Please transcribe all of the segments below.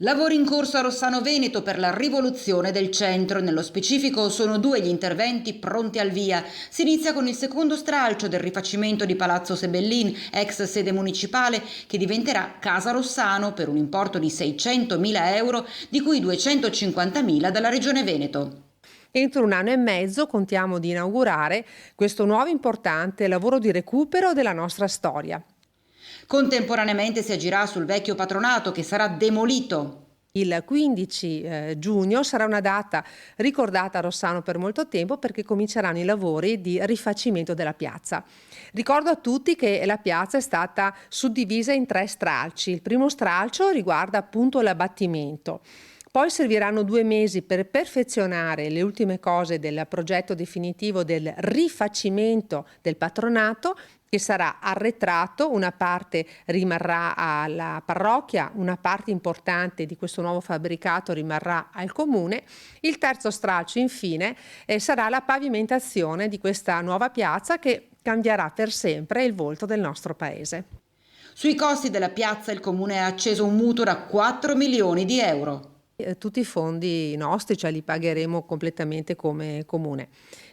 Lavori in corso a Rossano Veneto per la rivoluzione del centro. Nello specifico sono due gli interventi pronti al via. Si inizia con il secondo stralcio del rifacimento di Palazzo Sebellin, ex sede municipale, che diventerà Casa Rossano per un importo di 600.000 euro, di cui 250.000 dalla Regione Veneto. Entro 1 anno e mezzo contiamo di inaugurare questo nuovo importante lavoro di recupero della nostra storia. Contemporaneamente si agirà sul vecchio patronato che sarà demolito. Il 15 giugno sarà una data ricordata a Rossano per molto tempo perché cominceranno i lavori di rifacimento della piazza. Ricordo a tutti che la piazza è stata suddivisa in 3 stralci. Il primo stralcio riguarda appunto l'abbattimento. Poi serviranno 2 mesi per perfezionare le ultime cose del progetto definitivo del rifacimento del patronato, che sarà arretrato. Una parte rimarrà alla parrocchia, una parte importante di questo nuovo fabbricato rimarrà al comune. Il terzo stralcio, infine, sarà la pavimentazione di questa nuova piazza che cambierà per sempre il volto del nostro paese. Sui costi della piazza il comune ha acceso un mutuo da 4 milioni di euro. Tutti i fondi nostri, cioè li pagheremo completamente come comune.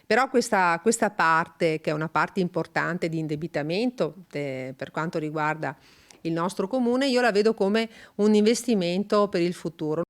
Però questa parte, che è una parte importante di indebitamento per quanto riguarda il nostro comune, io la vedo come un investimento per il futuro.